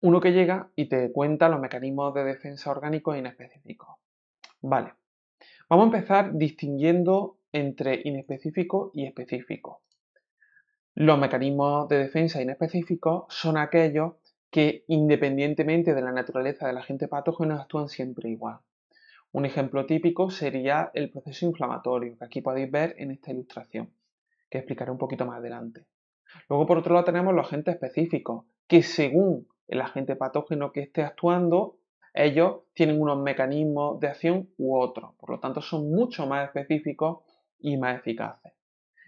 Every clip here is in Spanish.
Uno que llega y te cuenta los mecanismos de defensa orgánicos inespecíficos. Vale, vamos a empezar distinguiendo entre inespecífico y específico. Los mecanismos de defensa inespecíficos son aquellos que, independientemente de la naturaleza del agente patógeno, actúan siempre igual. Un ejemplo típico sería el proceso inflamatorio, que aquí podéis ver en esta ilustración, que explicaré un poquito más adelante. Luego, por otro lado, tenemos los agentes específicos, que según el agente patógeno que esté actuando, ellos tienen unos mecanismos de acción u otros. Por lo tanto, son mucho más específicos y más eficaces.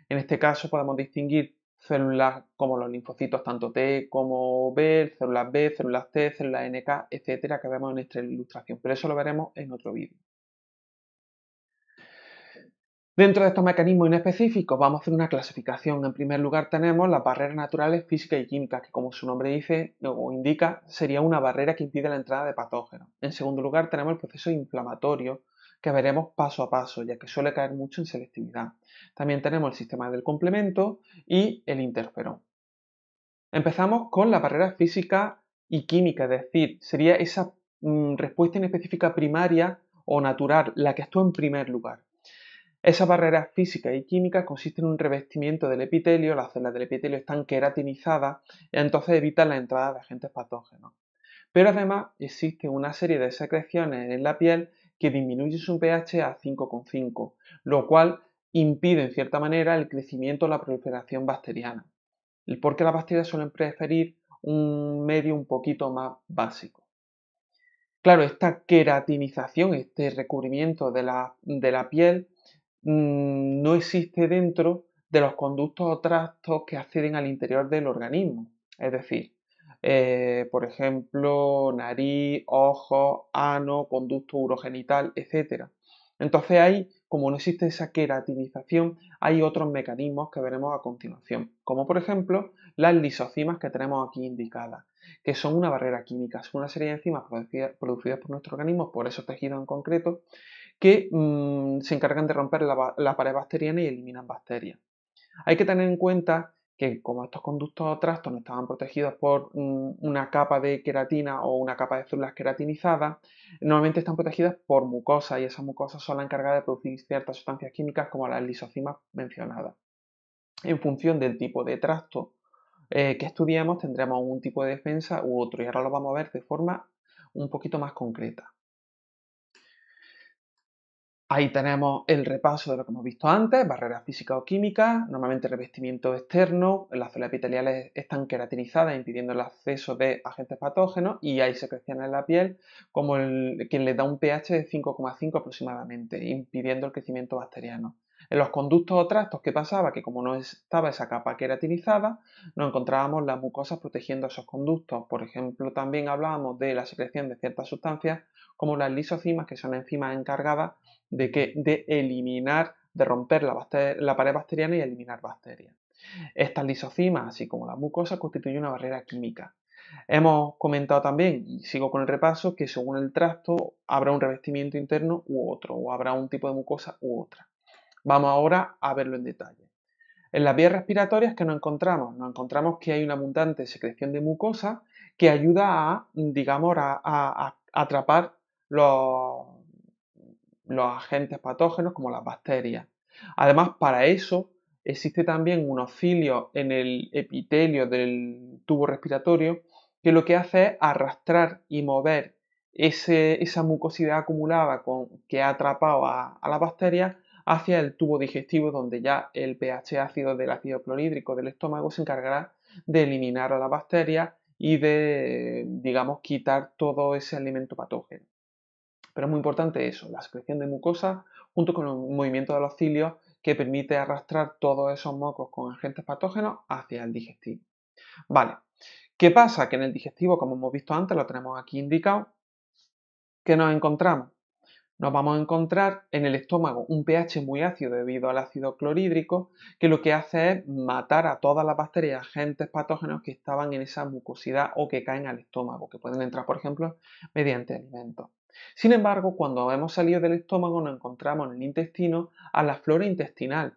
En este caso podemos distinguir células como los linfocitos tanto T como B, células B, células T, células NK, etcétera, que vemos en esta ilustración, pero eso lo veremos en otro vídeo. Dentro de estos mecanismos inespecíficos vamos a hacer una clasificación. En primer lugar tenemos las barreras naturales físicas y químicas, que como su nombre dice o indica, sería una barrera que impide la entrada de patógenos. En segundo lugar tenemos el proceso inflamatorio, que veremos paso a paso, ya que suele caer mucho en selectividad. También tenemos el sistema del complemento y el interferón. Empezamos con la barrera física y química, es decir, sería esa respuesta inespecífica primaria o natural, la que actúa en primer lugar. Esa barrera física y química consiste en un revestimiento del epitelio, las células del epitelio están queratinizadas y entonces evitan la entrada de agentes patógenos. Pero además existe una serie de secreciones en la piel que disminuyen su pH a 5,5, lo cual impide en cierta manera el crecimiento o la proliferación bacteriana, porque las bacterias suelen preferir un medio un poquito más básico. Claro, esta queratinización, este recubrimiento de la piel, no existe dentro de los conductos o tractos que acceden al interior del organismo. Es decir, por ejemplo, nariz, ojos, ano, conducto urogenital, etc. Entonces ahí, como no existe esa queratinización, hay otros mecanismos que veremos a continuación, como por ejemplo las lisocimas que tenemos aquí indicadas, que son una barrera química, son una serie de enzimas producidas por nuestro organismo, por esos tejidos en concreto, que se encargan de romper la pared bacteriana y eliminan bacterias. Hay que tener en cuenta que como estos conductos o tractos no estaban protegidos por una capa de queratina o una capa de células queratinizadas, normalmente están protegidas por mucosas y esas mucosas son las encargadas de producir ciertas sustancias químicas como las lisocimas mencionadas. En función del tipo de tracto que estudiemos tendremos un tipo de defensa u otro y ahora lo vamos a ver de forma un poquito más concreta. Ahí tenemos el repaso de lo que hemos visto antes, barreras físicas o químicas, normalmente revestimiento externo, las células epiteliales están queratinizadas impidiendo el acceso de agentes patógenos y hay secreciones en la piel como que le da un pH de 5,5 aproximadamente, impidiendo el crecimiento bacteriano. En los conductos o tractos, ¿qué pasaba? Que como no estaba esa capa queratinizada, nos encontrábamos las mucosas protegiendo esos conductos. Por ejemplo, también hablábamos de la secreción de ciertas sustancias como las lisocimas, que son enzimas encargadas de eliminar, de romper la pared bacteriana y eliminar bacterias. Estas lisocimas, así como las mucosas, constituyen una barrera química. Hemos comentado también, y sigo con el repaso, que según el tracto habrá un revestimiento interno u otro, o habrá un tipo de mucosa u otra. Vamos ahora a verlo en detalle. En las vías respiratorias, ¿qué nos encontramos? Nos encontramos que hay una abundante secreción de mucosa que ayuda a, digamos, a atrapar los, los agentes patógenos como las bacterias. Además, para eso existe también unos cilios en el epitelio del tubo respiratorio que lo que hace es arrastrar y mover esa mucosidad acumulada que ha atrapado a las bacterias hacia el tubo digestivo donde ya el pH ácido del ácido clorhídrico del estómago se encargará de eliminar a las bacterias y de, digamos, quitar todo ese alimento patógeno. Pero es muy importante eso, la secreción de mucosa junto con el movimiento de los cilios que permite arrastrar todos esos mocos con agentes patógenos hacia el digestivo. Vale, ¿qué pasa? Que en el digestivo, como hemos visto antes, lo tenemos aquí indicado, ¿qué nos encontramos? Nos vamos a encontrar en el estómago un pH muy ácido debido al ácido clorhídrico, que lo que hace es matar a todas las bacterias, agentes patógenos que estaban en esa mucosidad o que caen al estómago, que pueden entrar, por ejemplo, mediante alimentos. Sin embargo, cuando hemos salido del estómago nos encontramos en el intestino a la flora intestinal,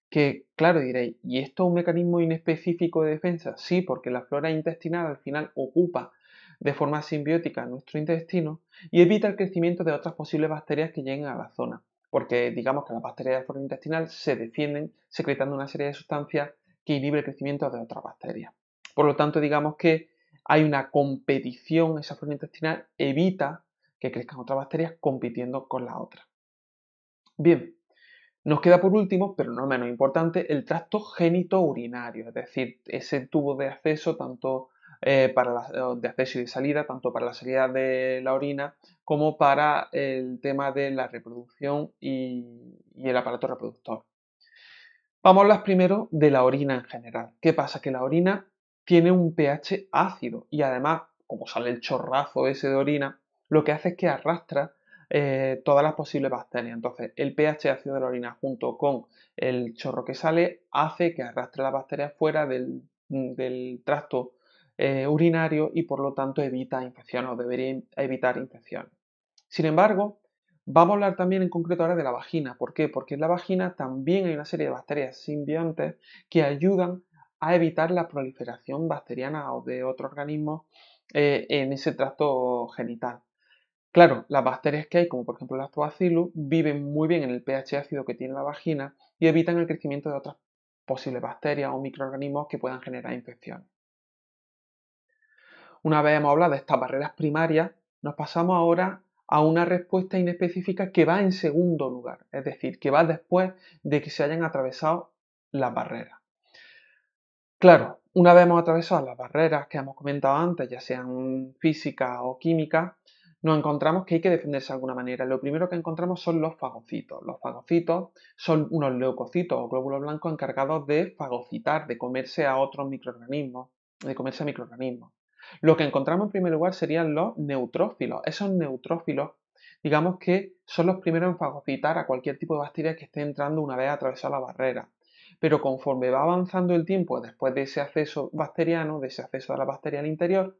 Que, claro, diréis, ¿y esto es un mecanismo inespecífico de defensa? Sí, porque la flora intestinal al final ocupa de forma simbiótica nuestro intestino y evita el crecimiento de otras posibles bacterias que lleguen a la zona. Porque digamos que las bacterias de flora intestinal se defienden secretando una serie de sustancias que inhiben el crecimiento de otras bacterias. Por lo tanto, digamos que hay una competición, esa flora intestinal evita que crezcan otras bacterias compitiendo con las otras. Bien, nos queda por último, pero no menos importante, el tracto genitourinario, es decir, ese tubo de acceso tanto de acceso y de salida, tanto para la salida de la orina como para el tema de la reproducción y el aparato reproductor. Vamos a hablar primero de la orina en general. ¿Qué pasa? Que la orina tiene un pH ácido y además, como sale el chorrazo ese de orina, lo que hace es que arrastra todas las posibles bacterias. Entonces, el pH ácido de la orina junto con el chorro que sale hace que arrastre las bacterias fuera del tracto urinario y por lo tanto evita infecciones o debería evitar infecciones. Sin embargo, vamos a hablar también en concreto ahora de la vagina. ¿Por qué? Porque en la vagina también hay una serie de bacterias simbiontes que ayudan a evitar la proliferación bacteriana o de otros organismos en ese tracto genital. Claro, las bacterias que hay, como por ejemplo el Lactobacillus, viven muy bien en el pH ácido que tiene la vagina y evitan el crecimiento de otras posibles bacterias o microorganismos que puedan generar infecciones. Una vez hemos hablado de estas barreras primarias, nos pasamos ahora a una respuesta inespecífica que va en segundo lugar, es decir, que va después de que se hayan atravesado las barreras. Claro, una vez hemos atravesado las barreras que hemos comentado antes, ya sean físicas o químicas, nos encontramos que hay que defenderse de alguna manera. Lo primero que encontramos son los fagocitos. Los fagocitos son unos leucocitos o glóbulos blancos encargados de fagocitar, de comerse a otros microorganismos, de comerse a microorganismos. Lo que encontramos en primer lugar serían los neutrófilos. Esos neutrófilos, digamos que son los primeros en fagocitar a cualquier tipo de bacteria que esté entrando una vez atravesada la barrera. Pero conforme va avanzando el tiempo después de ese acceso bacteriano, de ese acceso de la bacteria al interior,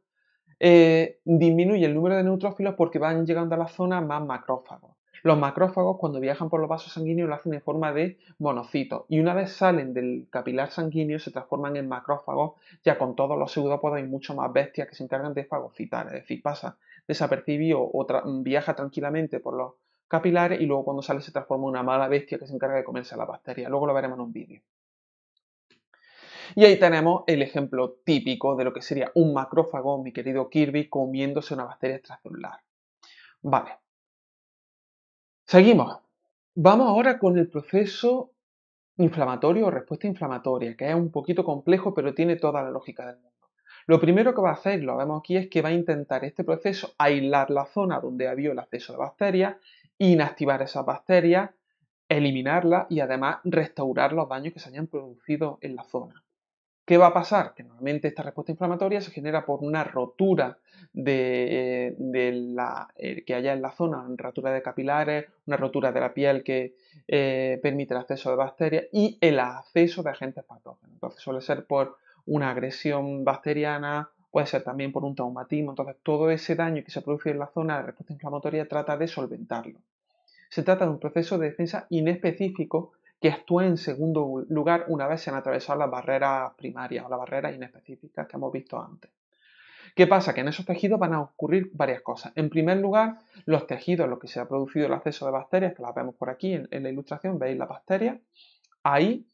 disminuye el número de neutrófilos porque van llegando a la zona más macrófagos. Los macrófagos, cuando viajan por los vasos sanguíneos, lo hacen en forma de monocitos y una vez salen del capilar sanguíneo se transforman en macrófagos, ya con todos los pseudópodos y mucho más bestias que se encargan de fagocitar, es decir, pasa desapercibido o viaja tranquilamente por los capilares y luego cuando sale se transforma en una mala bestia que se encarga de comerse a la bacteria. Luego lo veremos en un vídeo. Y ahí tenemos el ejemplo típico de lo que sería un macrófago, mi querido Kirby, comiéndose una bacteria extracelular. Vale, seguimos. Vamos ahora con el proceso inflamatorio o respuesta inflamatoria, que es un poquito complejo, pero tiene toda la lógica del mundo. Lo primero que va a hacer, lo vemos aquí, es que va a intentar este proceso aislar la zona donde ha habido el acceso de bacterias, inactivar esas bacterias, eliminarlas y además restaurar los daños que se hayan producido en la zona. ¿Qué va a pasar? Que normalmente esta respuesta inflamatoria se genera por una rotura que haya en la zona, una rotura de capilares, una rotura de la piel que permite el acceso de bacterias y el acceso de agentes patógenos. Entonces suele ser por una agresión bacteriana, puede ser también por un traumatismo. Entonces todo ese daño que se produce en la zona, la respuesta inflamatoria trata de solventarlo. Se trata de un proceso de defensa inespecífico que actúa en segundo lugar una vez se han atravesado las barreras primarias o las barreras inespecíficas que hemos visto antes. ¿Qué pasa? Que en esos tejidos van a ocurrir varias cosas. En primer lugar, los tejidos en los que se ha producido el acceso de bacterias, que las vemos por aquí en la ilustración, veis las bacterias, ahí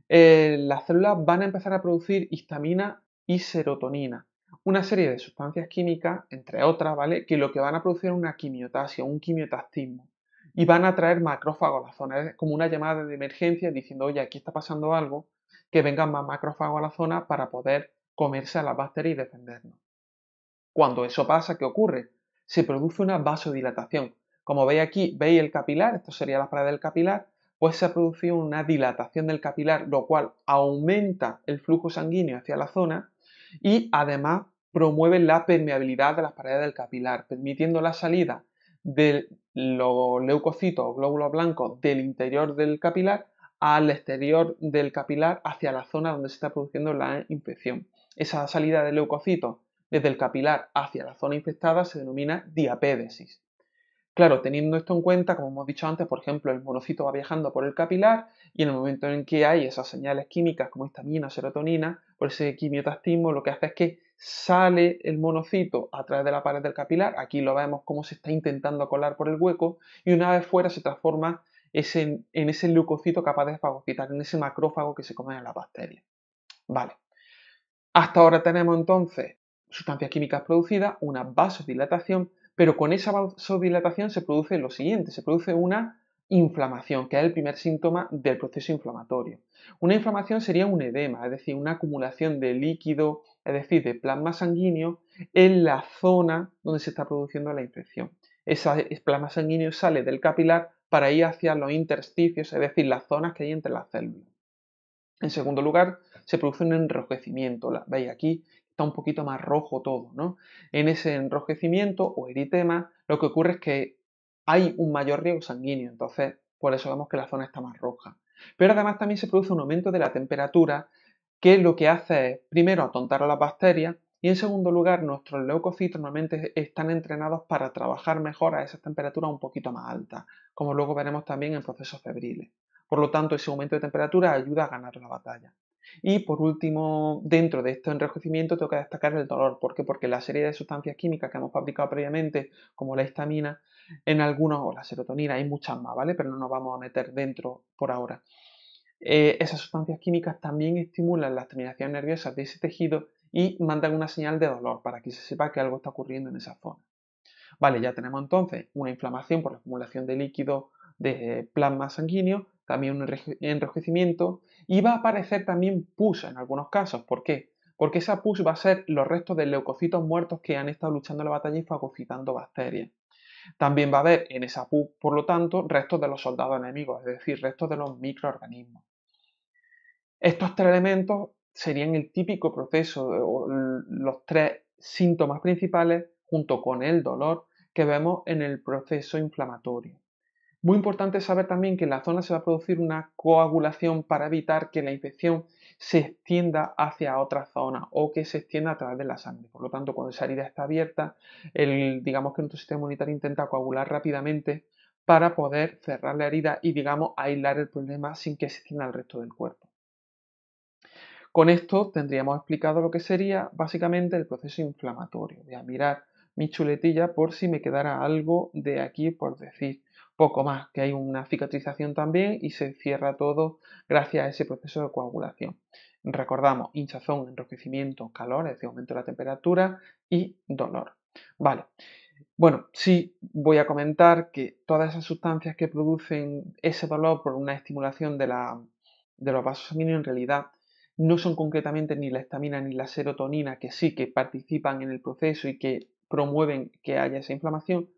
las células van a empezar a producir histamina y serotonina, una serie de sustancias químicas, entre otras, ¿vale? Que lo que van a producir es una quimiotasia, un quimiotaxismo. Y van a traer macrófagos a la zona. Es como una llamada de emergencia diciendo, oye, aquí está pasando algo, que vengan más macrófagos a la zona para poder comerse a las bacterias y defendernos. Cuando eso pasa, ¿qué ocurre? Se produce una vasodilatación. Como veis aquí, veis el capilar, esto sería la pared del capilar, pues se ha producido una dilatación del capilar, lo cual aumenta el flujo sanguíneo hacia la zona y además promueve la permeabilidad de las paredes del capilar, permitiendo la salida de los leucocitos o glóbulos blancos del interior del capilar al exterior del capilar hacia la zona donde se está produciendo la infección. Esa salida de leucocitos desde el capilar hacia la zona infectada se denomina diapédesis. Claro, teniendo esto en cuenta, como hemos dicho antes, por ejemplo, el monocito va viajando por el capilar y en el momento en que hay esas señales químicas como histamina, serotonina, por ese quimiotastismo, lo que hace es que sale el monocito a través de la pared del capilar, aquí lo vemos cómo se está intentando colar por el hueco y una vez fuera se transforma en ese leucocito capaz de fagocitar, en ese macrófago que se come a la bacteria. Vale. Hasta ahora tenemos entonces sustancias químicas producidas, una vasodilatación, pero con esa vasodilatación se produce lo siguiente, se produce una inflamación, que es el primer síntoma del proceso inflamatorio. Una inflamación sería un edema, es decir, una acumulación de líquido, es decir, de plasma sanguíneo en la zona donde se está produciendo la infección. Ese plasma sanguíneo sale del capilar para ir hacia los intersticios, es decir, las zonas que hay entre las células. En segundo lugar, se produce un enrojecimiento. Veis aquí está un poquito más rojo todo, ¿no? En ese enrojecimiento o eritema, lo que ocurre es que hay un mayor riego sanguíneo, entonces por eso vemos que la zona está más roja. Pero además también se produce un aumento de la temperatura que lo que hace es, primero, atontar a las bacterias y en segundo lugar, nuestros leucocitos normalmente están entrenados para trabajar mejor a esas temperaturas un poquito más altas, como luego veremos también en procesos febriles. Por lo tanto, ese aumento de temperatura ayuda a ganar la batalla. Y por último, dentro de este enrojecimiento tengo que destacar el dolor. ¿Por qué? Porque la serie de sustancias químicas que hemos fabricado previamente, como la histamina, en algunos, o la serotonina, hay muchas más, ¿vale? Pero no nos vamos a meter dentro por ahora. Esas sustancias químicas también estimulan las terminaciones nerviosas de ese tejido y mandan una señal de dolor para que se sepa que algo está ocurriendo en esa zona. Vale, ya tenemos entonces una inflamación por la acumulación de líquido de plasma sanguíneo, también un enrojecimiento y va a aparecer también pus en algunos casos. ¿Por qué? Porque esa pus va a ser los restos de leucocitos muertos que han estado luchando la batalla y fagocitando bacterias. También va a haber en esa pus, por lo tanto, restos de los soldados enemigos, es decir, restos de los microorganismos. Estos tres elementos serían el típico proceso o los tres síntomas principales junto con el dolor que vemos en el proceso inflamatorio. Muy importante saber también que en la zona se va a producir una coagulación para evitar que la infección se extienda hacia otra zona o que se extienda a través de la sangre. Por lo tanto, cuando esa herida está abierta, digamos que nuestro sistema inmunitario intenta coagular rápidamente para poder cerrar la herida y, digamos, aislar el problema sin que se extienda al resto del cuerpo. Con esto tendríamos explicado lo que sería básicamente el proceso inflamatorio. Voy a mirar mi chuletilla por si me quedara algo de aquí por decir. Poco más, que hay una cicatrización también y se cierra todo gracias a ese proceso de coagulación. Recordamos hinchazón, enrojecimiento, calor, es decir, aumento de la temperatura y dolor. Vale, bueno, sí voy a comentar que todas esas sustancias que producen ese dolor por una estimulación de los vasos sanguíneos en realidad no son concretamente ni la histamina ni la serotonina, que sí que participan en el proceso y que promueven que haya esa inflamación.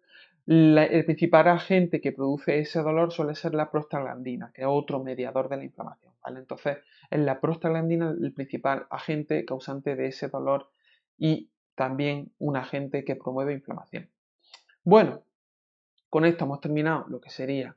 El principal agente que produce ese dolor suele ser la prostaglandina, que es otro mediador de la inflamación, ¿vale? Entonces, es la prostaglandina el principal agente causante de ese dolor y también un agente que promueve inflamación. Bueno, con esto hemos terminado lo que sería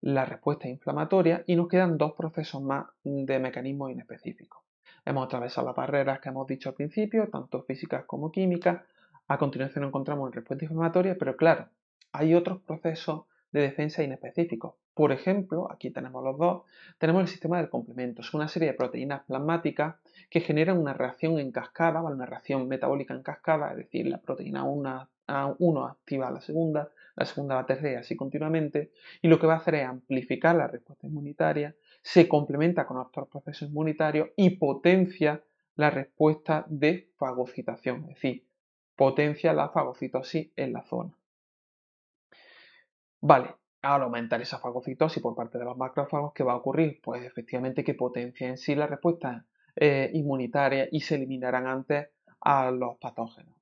la respuesta inflamatoria y nos quedan dos procesos más de mecanismos inespecíficos. Hemos atravesado las barreras que hemos dicho al principio, tanto físicas como químicas. A continuación encontramos una respuesta inflamatoria, pero claro, hay otros procesos de defensa inespecíficos. Por ejemplo, aquí tenemos los dos, tenemos el sistema del complemento. Es una serie de proteínas plasmáticas que generan una reacción en cascada, una reacción metabólica en cascada, es decir, la proteína 1 activa a la segunda, la tercera y así continuamente, y lo que va a hacer es amplificar la respuesta inmunitaria, se complementa con otros procesos inmunitarios y potencia la respuesta de fagocitación, es decir, potencia la fagocitosis en la zona. Vale, al aumentar esa fagocitosis por parte de los macrófagos, ¿qué va a ocurrir? Pues efectivamente que potencia en sí la respuesta inmunitaria y se eliminarán antes a los patógenos.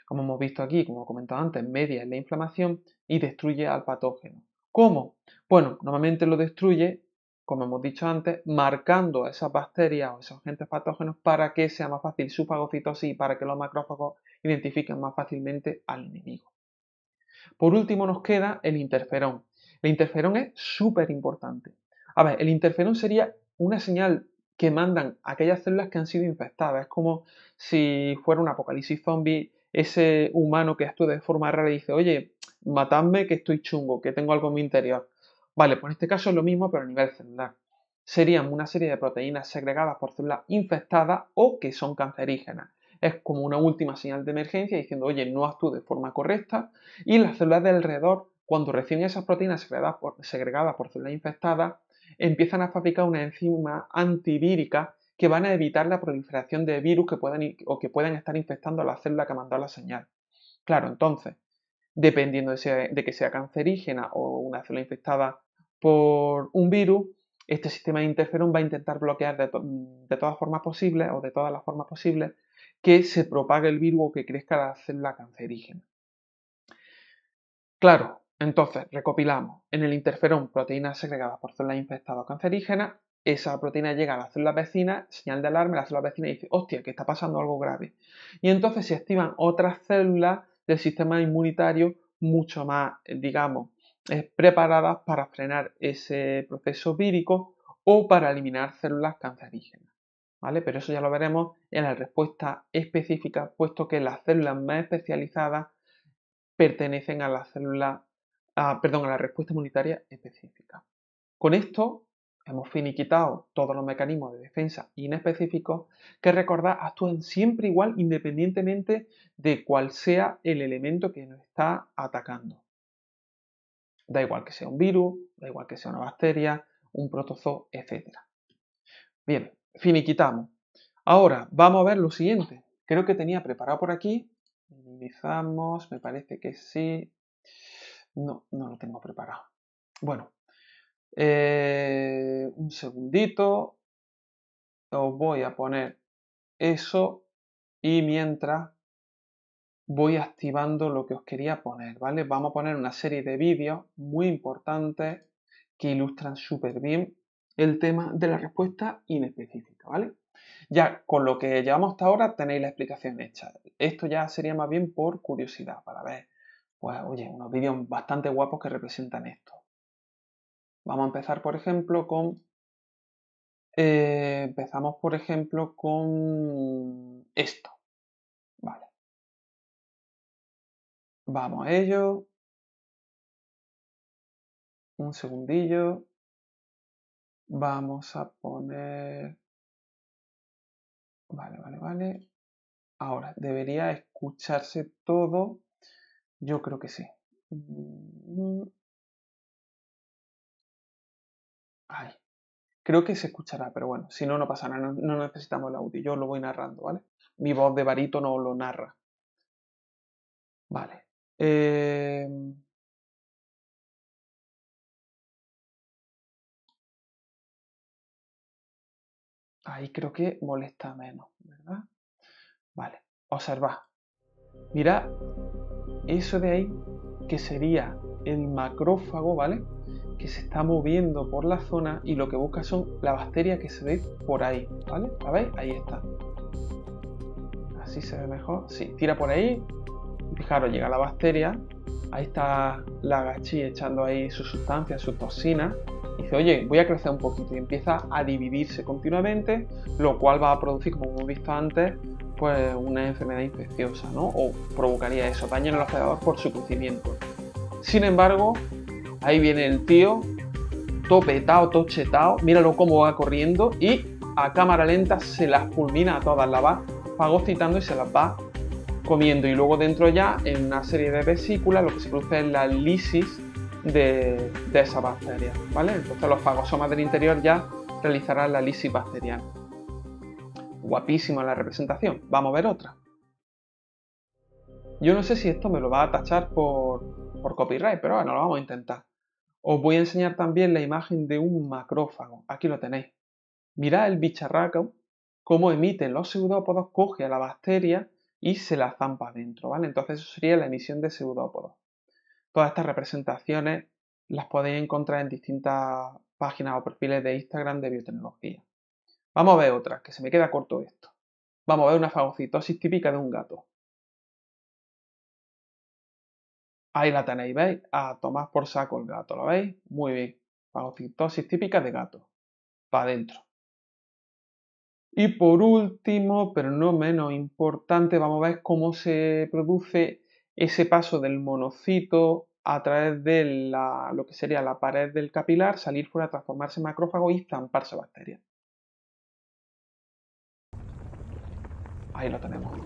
Como hemos visto aquí, como he comentado antes, media es la inflamación y destruye al patógeno. ¿Cómo? Bueno, normalmente lo destruye, como hemos dicho antes, marcando a esas bacterias o esos agentes patógenos para que sea más fácil su fagocitosis y para que los macrófagos identifiquen más fácilmente al enemigo. Por último nos queda el interferón. El interferón es súper importante. A ver, el interferón sería una señal que mandan aquellas células que han sido infectadas. Es como si fuera un apocalipsis zombie, ese humano que actúa de forma rara y dice, oye, matadme que estoy chungo, que tengo algo en mi interior. Vale, pues en este caso es lo mismo, pero a nivel celular. Serían una serie de proteínas segregadas por células infectadas o que son cancerígenas. Es como una última señal de emergencia diciendo, oye, no actúe de forma correcta, y las células de alrededor, cuando reciben esas proteínas segregadas por células infectadas, empiezan a fabricar una enzima antivírica que van a evitar la proliferación de virus que puedan estar infectando a la célula que ha mandado la señal. Claro, entonces, dependiendo de que sea cancerígena o una célula infectada por un virus, este sistema de interferón va a intentar bloquear de todas formas posibles o de todas las formas posibles que se propague el virus o que crezca la célula cancerígena. Claro, entonces recopilamos en el interferón proteínas segregadas por células infectadas o cancerígenas. Esa proteína llega a las células vecinas, señal de alarma, la célula vecina dice, hostia, que está pasando algo grave. Y entonces se activan otras células del sistema inmunitario mucho más, digamos, preparadas para frenar ese proceso vírico o para eliminar células cancerígenas. ¿Vale? Pero eso ya lo veremos en la respuesta específica, puesto que las células más especializadas pertenecen a la célula, perdón, a la respuesta inmunitaria específica. Con esto hemos finiquitado todos los mecanismos de defensa inespecíficos que, recordad, actúan siempre igual independientemente de cuál sea el elemento que nos está atacando. Da igual que sea un virus, da igual que sea una bacteria, un protozoo, etc. Bien, finiquitamos. Ahora vamos a ver lo siguiente. Creo que tenía preparado por aquí. Minimizamos, me parece que sí. No, no lo tengo preparado. Bueno, un segundito. Os voy a poner eso y mientras voy activando lo que os quería poner, ¿vale? Vamos a poner una serie de vídeos muy importantes que ilustran súper bien el tema de la respuesta inespecífica, ¿vale? Ya con lo que llevamos hasta ahora tenéis la explicación hecha. Esto ya sería más bien por curiosidad, para ver, pues, oye, unos vídeos bastante guapos que representan esto. Vamos a empezar, por ejemplo, con... empezamos, por ejemplo, con esto. Vale. Vamos a ello. Un segundillo. Vamos a poner... Vale. Ahora, debería escucharse todo. Yo creo que sí. Ay, creo que se escuchará, pero bueno, si no, no pasa nada. No necesitamos el audio. Yo lo voy narrando, ¿vale? Mi voz de barítono lo narra. Vale. Ahí creo que molesta menos, ¿verdad? Vale. Observad. Mirad eso de ahí, que sería el macrófago, ¿vale? Que se está moviendo por la zona y lo que busca son la bacteria que se ve por ahí, ¿vale? ¿La veis? Ahí está. Así se ve mejor. Sí, tira por ahí. Fijaros, llega la bacteria. Ahí está la gachi echando ahí su sustancia, su toxina. Y dice, oye, voy a crecer un poquito. Y empieza a dividirse continuamente, lo cual va a producir, como hemos visto antes, pues una enfermedad infecciosa, ¿no? O provocaría eso, daño en el hospedador por su crecimiento. Sin embargo, ahí viene el tío, todo petado, todo chetado, míralo cómo va corriendo y a cámara lenta se las fulmina a todas, las va fagocitando y se las va comiendo. Y luego dentro ya, en una serie de vesículas, lo que se produce es la lisis de esa bacteria, ¿vale? Entonces los fagosomas del interior ya realizarán la lisis bacteriana. Guapísima la representación. Vamos a ver otra. Yo no sé si esto me lo va a tachar por copyright, pero bueno, lo vamos a intentar. Os voy a enseñar también la imagen de un macrófago. Aquí lo tenéis. Mirad el bicharraco, cómo emiten los pseudópodos, coge a la bacteria y se la zampa adentro, ¿vale? Entonces eso sería la emisión de pseudópodos. Todas estas representaciones las podéis encontrar en distintas páginas o perfiles de Instagram de biotecnología. Vamos a ver otra, que se me queda corto esto. Vamos a ver una fagocitosis típica de un gato. Ahí la tenéis, ¿veis? A tomar por saco el gato, ¿lo veis? Muy bien. Fagocitosis típica de gato. Para adentro. Y por último, pero no menos importante, vamos a ver cómo se produce ese paso del monocito a través de lo que sería la pared del capilar, salir fuera, transformarse en macrófago y zamparse bacterias. Ahí lo tenemos.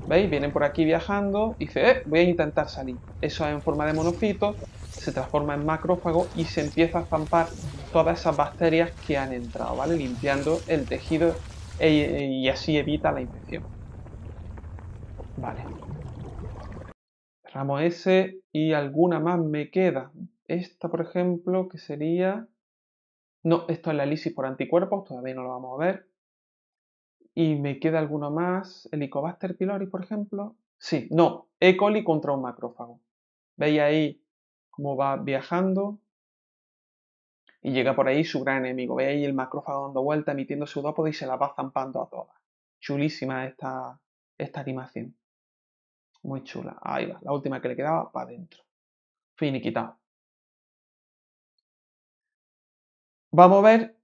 ¿Veis? Vienen por aquí viajando y dice, voy a intentar salir. Eso es en forma de monofito, se transforma en macrófago y se empieza a zampar todas esas bacterias que han entrado, ¿vale? Limpiando el tejido y así evita la infección. Vale. Cerramos ese y alguna más me queda. Esta, por ejemplo, que sería... No, esto es la lisis por anticuerpos, todavía no lo vamos a ver. Y me queda alguno más. Helicobacter pylori, por ejemplo. Sí, no. E. coli contra un macrófago. ¿Veis ahí cómo va viajando? Y llega por ahí su gran enemigo. ¿Veis ahí el macrófago dando vuelta, emitiendo pseudópodos y se la va zampando a todas? Chulísima esta animación. Muy chula. Ahí va. La última que le quedaba para adentro. Finiquitado. Vamos a ver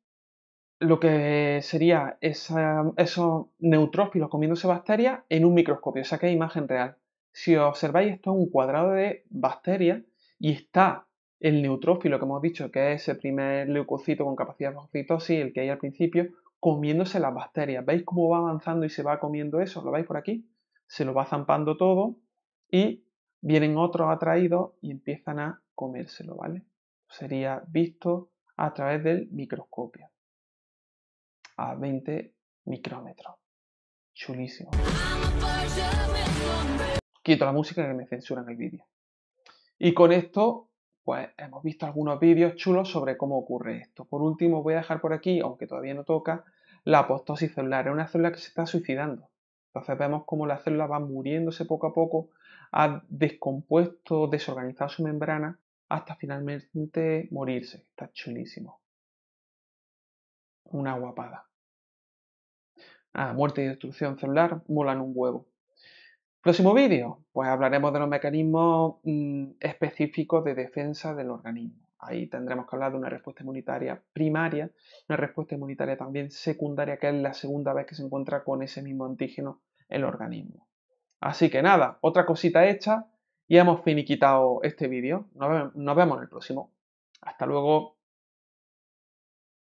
lo que sería esos neutrófilos comiéndose bacterias en un microscopio, o sea que es imagen real. Si observáis, esto es un cuadrado de bacterias y está el neutrófilo que hemos dicho, que es ese primer leucocito con capacidad de fagocitosis, el que hay al principio, comiéndose las bacterias. ¿Veis cómo va avanzando y se va comiendo eso? ¿Lo veis por aquí? Se lo va zampando todo y vienen otros atraídos y empiezan a comérselo, ¿vale? Sería visto a través del microscopio a 20 micrómetros. Chulísimo. Quito la música que me censuran el vídeo. Y con esto, pues hemos visto algunos vídeos chulos sobre cómo ocurre esto. Por último, voy a dejar por aquí, aunque todavía no toca, la apoptosis celular. Es una célula que se está suicidando. Entonces vemos cómo la célula va muriéndose poco a poco, ha descompuesto, desorganizado su membrana, hasta finalmente morirse. Está chulísimo. Una guapada. Muerte y destrucción celular molan un huevo. Próximo vídeo, pues hablaremos de los mecanismos específicos de defensa del organismo. Ahí tendremos que hablar de una respuesta inmunitaria primaria, una respuesta inmunitaria también secundaria, que es la segunda vez que se encuentra con ese mismo antígeno el organismo. Así que nada, otra cosita hecha y hemos finiquitado este vídeo. Nos vemos en el próximo. Hasta luego.